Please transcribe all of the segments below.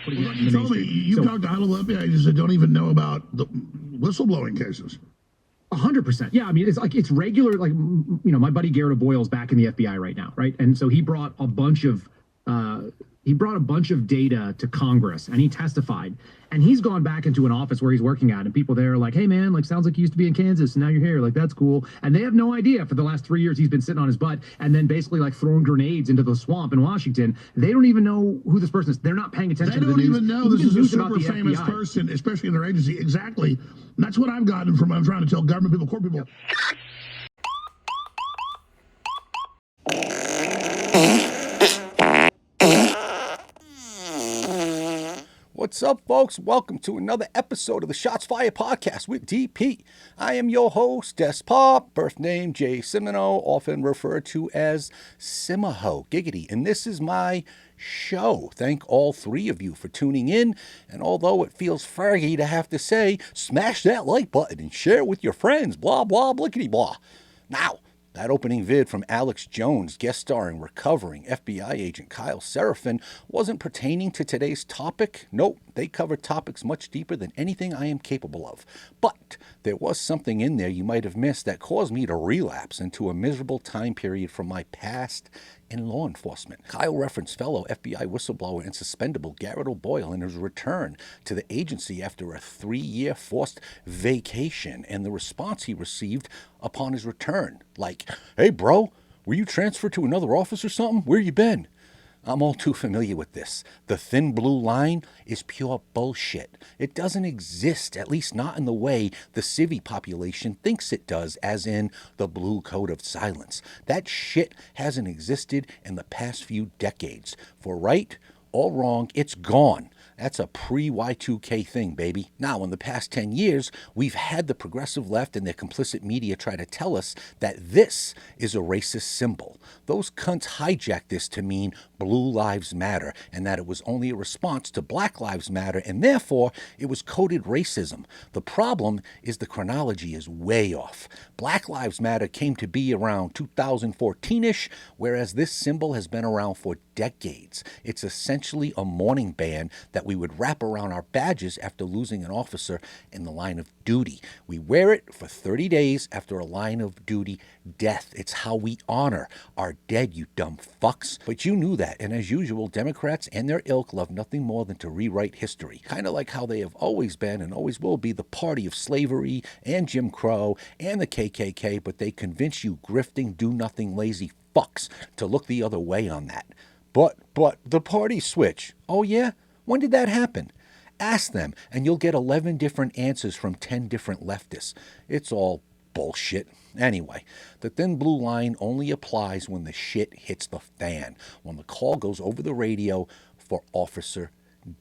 putting it in You the told me mainstream. you talked to high-level FBI agents that don't even know about the whistleblowing cases. 100%. Yeah, I mean, it's regular. Like, my buddy Garrett O'Boyle's back in the FBI right now, right? And so he brought a bunch of data to Congress, and he testified. And he's gone back into an office where he's working at, and people there are like, "Hey, man, like, sounds like you used to be in Kansas, and now you're here. Like, that's cool." And they have no idea for the last 3 years he's been sitting on his butt and then basically like throwing grenades into the swamp in Washington. They don't even know who this person is. They're not paying attention to the news. They don't even know this is a super famous FBI. person, especially in their agency. Exactly. And that's what I've gotten from. I'm trying to tell government people, court people. What's up, folks? Welcome to another episode of the Shots Fire Podcast with DP. I am your host, Despop, birth name Jay Simino, often referred to as Simaho Giggity, and this is my show. Thank all three of you for tuning in, and although it feels Fergie to have to say, smash that like button and share it with your friends, blah, blah, blickety, blah. Now, that opening vid from Alex Jones, guest starring recovering FBI agent Kyle Seraphin, wasn't pertaining to today's topic. Nope, they covered topics much deeper than anything I am capable of. But there was something in there you might have missed that caused me to relapse into a miserable time period from my past in law enforcement. Kyle referenced fellow FBI whistleblower and suspendable Garrett O'Boyle in his return to the agency after a 3-year forced vacation and the response he received upon his return. Like, "Hey bro, were you transferred to another office or something? Where you been?" I'm all too familiar with this. The thin blue line is pure bullshit. It doesn't exist, at least not in the way the civvy population thinks it does, as in the blue code of silence. That shit hasn't existed in the past few decades. For right or wrong, it's gone. That's a pre-Y2K thing, baby. Now, in the past 10 years, we've had the progressive left and their complicit media try to tell us that this is a racist symbol. Those cunts hijacked this to mean Blue Lives Matter, and that it was only a response to Black Lives Matter, and therefore, it was coded racism. The problem is the chronology is way off. Black Lives Matter came to be around 2014-ish, whereas this symbol has been around for decades. It's essentially a mourning band that we would wrap around our badges after losing an officer in the line of duty. We wear it for 30 days after a line of duty death. It's how we honor our dead, you dumb fucks. But you knew that, and as usual, Democrats and their ilk love nothing more than to rewrite history. Kind of like how they have always been and always will be the party of slavery and Jim Crow and the KKK, but they convince you grifting, do-nothing, lazy fucks to look the other way on that. But the party switch. Oh yeah? When did that happen? Ask them, and you'll get 11 different answers from 10 different leftists. It's all bullshit. Anyway, the thin blue line only applies when the shit hits the fan, when the call goes over the radio for officer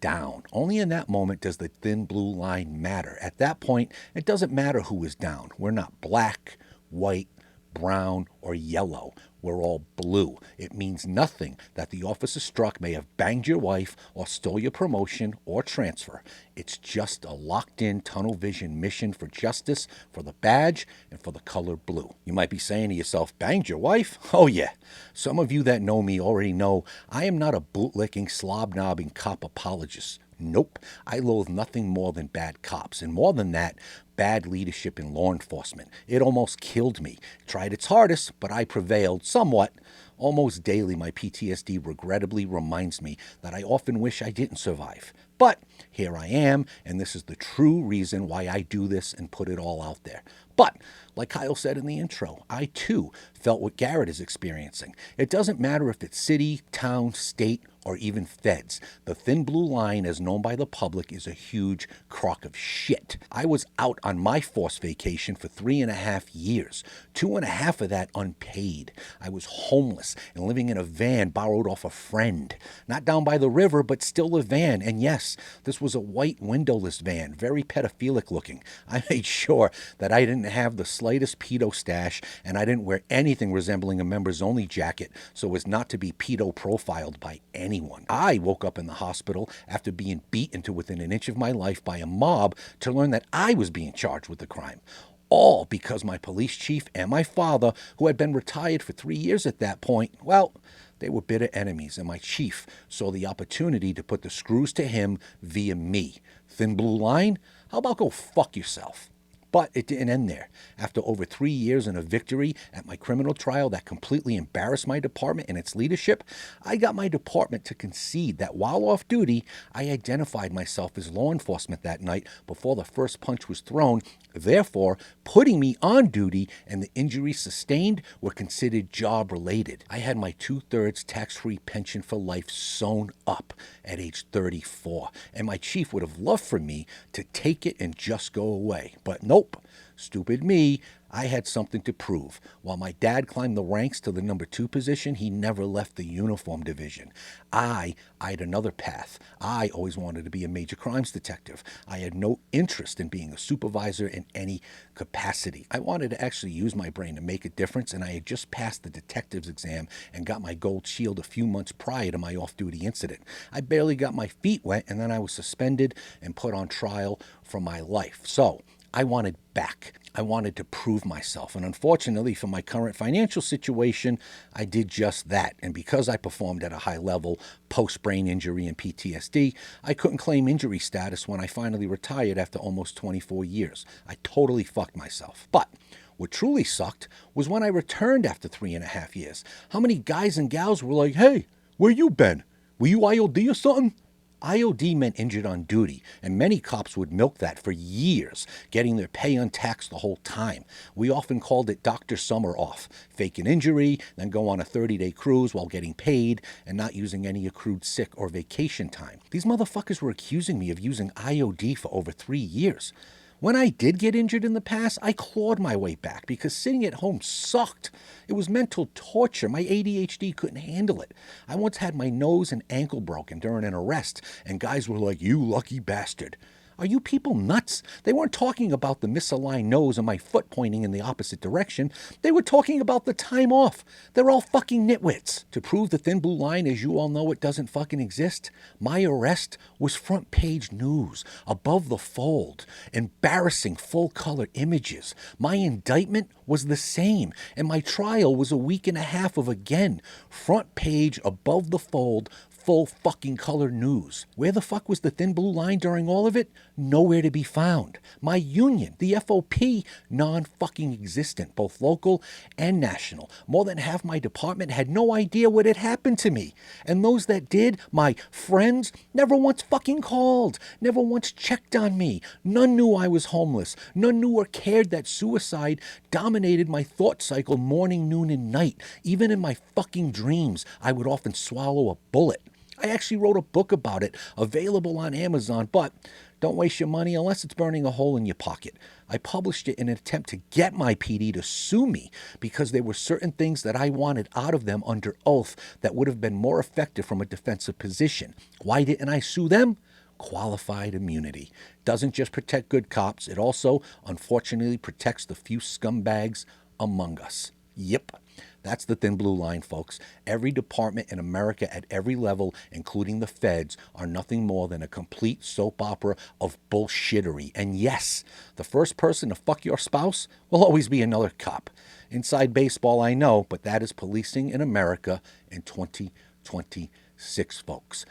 down. Only in that moment does the thin blue line matter. At that point, it doesn't matter who is down. We're not black, white, brown, or yellow. We're all blue. It means nothing that the officer struck may have banged your wife or stole your promotion or transfer. It's just a locked-in tunnel vision mission for justice, for the badge, and for the color blue. You might be saying to yourself, banged your wife? Oh yeah. Some of you that know me already know I am not a bootlicking, slob-knobbing cop apologist. Nope. I loathe nothing more than bad cops, and more than that, bad leadership in law enforcement. It almost killed me. Tried its hardest, but I prevailed somewhat. Almost daily, my PTSD regrettably reminds me that I often wish I didn't survive. But here I am, and this is the true reason why I do this and put it all out there. But, like Kyle said in the intro, I too felt what Garrett is experiencing. It doesn't matter if it's city, town, state, or even feds. The thin blue line, as known by the public, is a huge crock of shit. I was out on my forced vacation for 3.5 years, 2.5 of that unpaid. I was homeless and living in a van borrowed off a friend. Not down by the river, but still a van. And yes, this was a white windowless van, very pedophilic looking. I made sure that I didn't have the slightest pedo stash, and I didn't wear anything resembling a members only jacket so as not to be pedo profiled by anyone. I woke up in the hospital after being beaten to within an inch of my life by a mob to learn that I was being charged with the crime. all because my police chief and my father, who had been retired for 3 years at that point, well, they were bitter enemies, and my chief saw the opportunity to put the screws to him via me. Thin blue line? How about go fuck yourself? But it didn't end there. After over 3 years and a victory at my criminal trial that completely embarrassed my department and its leadership, I got my department to concede that while off duty, I identified myself as law enforcement that night before the first punch was thrown, therefore putting me on duty, and the injuries sustained were considered job-related. I had my 2/3 tax-free pension for life sewn up at age 34, and my chief would have loved for me to take it and just go away. But nope. Stupid me, I had something to prove. While my dad climbed the ranks to the number 2 position, he never left the uniform division. I eyed another path. I always wanted to be a major crimes detective. I had no interest in being a supervisor in any capacity. I wanted to actually use my brain to make a difference, and I had just passed the detective's exam and got my gold shield a few months prior to my off-duty incident. I barely got my feet wet, and then I was suspended and put on trial for my life. So I wanted back. I wanted to prove myself. And unfortunately for my current financial situation, I did just that. And because I performed at a high level post-brain injury and PTSD, I couldn't claim injury status when I finally retired after almost 24 years. I totally fucked myself. But what truly sucked was when I returned after 3.5 years. How many guys and gals were like, "Hey, where you been? Were you IOD or something?" IOD meant injured on duty, and many cops would milk that for years, getting their pay untaxed the whole time. We often called it Dr. Summer off, fake an injury, then go on a 30-day cruise while getting paid and not using any accrued sick or vacation time. These motherfuckers were accusing me of using IOD for over 3 years. When I did get injured in the past, I clawed my way back because sitting at home sucked. It was mental torture. My ADHD couldn't handle it. I once had my nose and ankle broken during an arrest, and guys were like, "You lucky bastard." Are you people nuts? They weren't talking about the misaligned nose and my foot pointing in the opposite direction. They were talking about the time off. They're all fucking nitwits. To prove the thin blue line, as you all know, it doesn't fucking exist, my arrest was front page news, above the fold, embarrassing full-color images. My indictment was the same, and my trial was a week and a half of, again, front page, above the fold, full fucking color news. Where the fuck was the thin blue line during all of it? Nowhere to be found. My union, the FOP, non-fucking existent, both local and national. More than half my department had no idea what had happened to me. And those that did, my friends, never once fucking called, never once checked on me. None knew I was homeless. None knew or cared that suicide dominated my thought cycle morning, noon, and night. Even in my fucking dreams, I would often swallow a bullet. I actually wrote a book about it, available on Amazon, but don't waste your money unless it's burning a hole in your pocket. I published it in an attempt to get my PD to sue me because there were certain things that I wanted out of them under oath that would have been more effective from a defensive position. Why didn't I sue them? Qualified immunity. Doesn't just protect good cops, it also, unfortunately, protects the few scumbags among us. Yep. That's the thin blue line, folks. Every department in America at every level, including the feds, are nothing more than a complete soap opera of bullshittery. And yes, the first person to fuck your spouse will always be another cop. Inside baseball, I know, but that is policing in America in 2026, folks.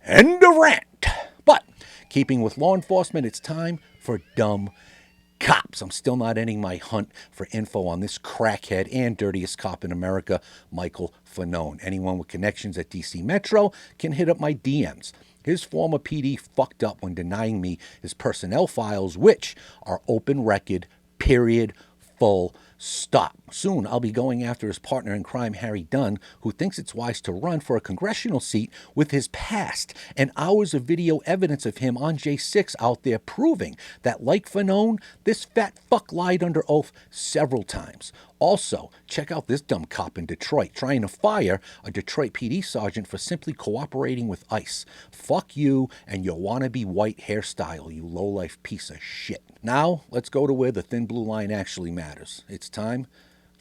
End of rant. But keeping with law enforcement, it's time for dumb cops. I'm still not ending my hunt for info on this crackhead and dirtiest cop in America, Michael Fanone. Anyone with connections at DC Metro can hit up my DMs. His former PD fucked up when denying me his personnel files, which are open record, period, full stop. Soon, I'll be going after his partner in crime, Harry Dunn, who thinks it's wise to run for a congressional seat with his past and hours of video evidence of him on J6 out there proving that, like Fanone, this fat fuck lied under oath several times. Also, check out this dumb cop in Detroit trying to fire a Detroit PD sergeant for simply cooperating with ICE. Fuck you and your wannabe white hairstyle, you lowlife piece of shit. Now, let's go to where the thin blue line actually matters. It's time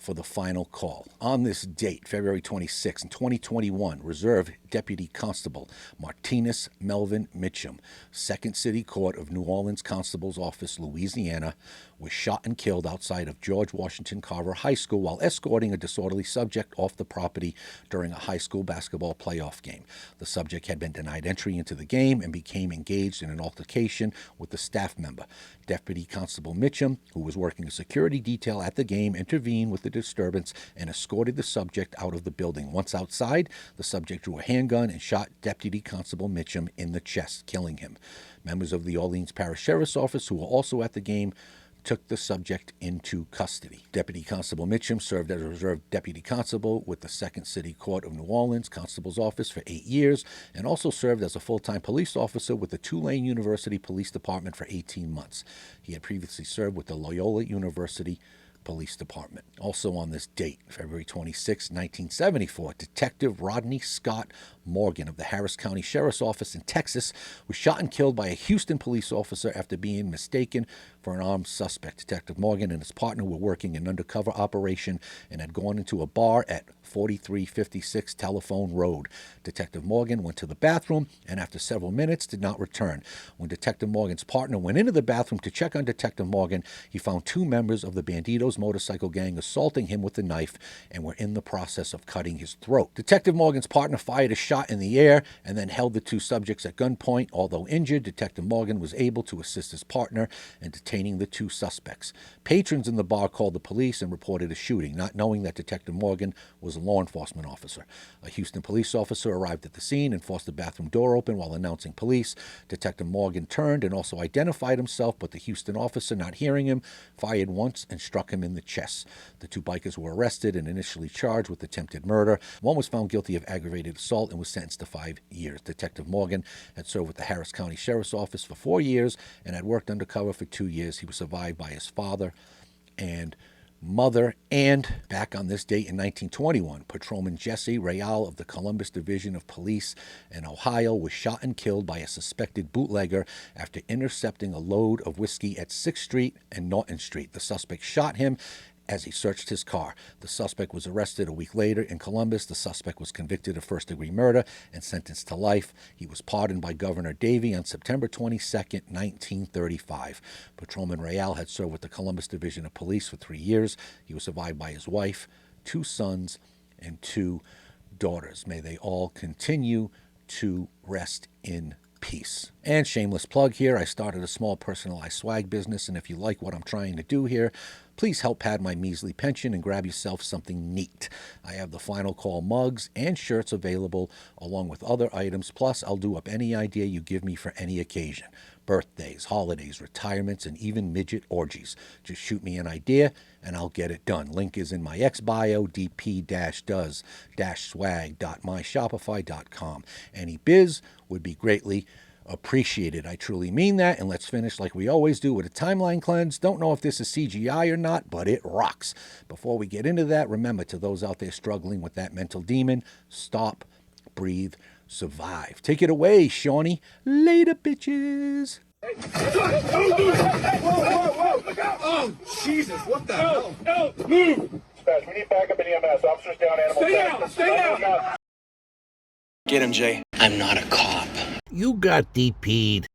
for the final call. On this date, February 26, 2021, Reserve Deputy Constable Martinez Melvin Mitchum, 2nd City Court of New Orleans Constable's Office, Louisiana, was shot and killed outside of George Washington Carver High School while escorting a disorderly subject off the property during a high school basketball playoff game. The subject had been denied entry into the game and became engaged in an altercation with a staff member. Deputy Constable Mitchum, who was working a security detail at the game, intervened with the disturbance and escorted the subject out of the building. Once outside, the subject drew a handgun and shot Deputy Constable Mitchum in the chest, killing him. Members of the Orleans Parish Sheriff's Office, who were also at the game, took the subject into custody. Deputy Constable Mitchum served as a reserve deputy constable with the 2nd City Court of New Orleans Constable's Office for 8 years and also served as a full-time police officer with the Tulane University Police Department for 18 months. He had previously served with the Loyola University Police Department. Also on this date, February 26, 1974, Detective Rodney Scott Morgan of the Harris County Sheriff's Office in Texas was shot and killed by a Houston police officer after being mistaken for an armed suspect. Detective Morgan and his partner were working an undercover operation and had gone into a bar at 4356 Telephone Road. Detective Morgan went to the bathroom and after several minutes did not return. When Detective Morgan's partner went into the bathroom to check on Detective Morgan, he found 2 members of the Bandidos motorcycle gang assaulting him with a knife and were in the process of cutting his throat. Detective Morgan's partner fired a shot in the air and then held the 2 subjects at gunpoint. Although injured, Detective Morgan was able to assist his partner in detaining the 2 suspects. Patrons in the bar called the police and reported a shooting, not knowing that Detective Morgan was a law enforcement officer. A Houston police officer arrived at the scene and forced the bathroom door open while announcing police. Detective Morgan turned and also identified himself, but the Houston officer, not hearing him, fired once and struck him in the chest. The 2 bikers were arrested and initially charged with attempted murder. One was found guilty of aggravated assault and was sentenced to 5 years. Detective Morgan had served with the Harris County Sheriff's Office for 4 years and had worked undercover for 2 years. He was survived by his father and mother. And back on this date in 1921, Patrolman Jesse Real of the Columbus Division of Police in Ohio was shot and killed by a suspected bootlegger after intercepting a load of whiskey at 6th Street and Norton Street. The suspect shot him as he searched his car. The suspect was arrested a week later in Columbus. The suspect was convicted of first-degree murder and sentenced to life. He was pardoned by Governor Davie on September 22, 1935. Patrolman Real had served with the Columbus Division of Police for 3 years. He was survived by his wife, 2 sons, and 2 daughters. May they all continue to rest in peace. And shameless plug here, I started a small personalized swag business, and if you like what I'm trying to do here, please help pad my measly pension and grab yourself something neat. I have the Final Call mugs and shirts available along with other items, plus I'll do up any idea you give me for any occasion. Birthdays, holidays, retirements, and even midget orgies. Just shoot me an idea and I'll get it done. Link is in my ex-bio, dp-does-swag.myshopify.com. Any biz would be greatly appreciated. I truly mean that. And let's finish like we always do with a timeline cleanse. Don't know if this is CGI or not, but it rocks. Before we get into that, remember, to those out there struggling with that mental demon, stop, breathe, survive. Take it away, Shawnee. Later, bitches. Oh, Jesus, what the hell? No, move! Dispatch, we need backup in EMS. Officers down, animals down. Stay down! Get him, Jay. I'm not a cop. You got DP'd.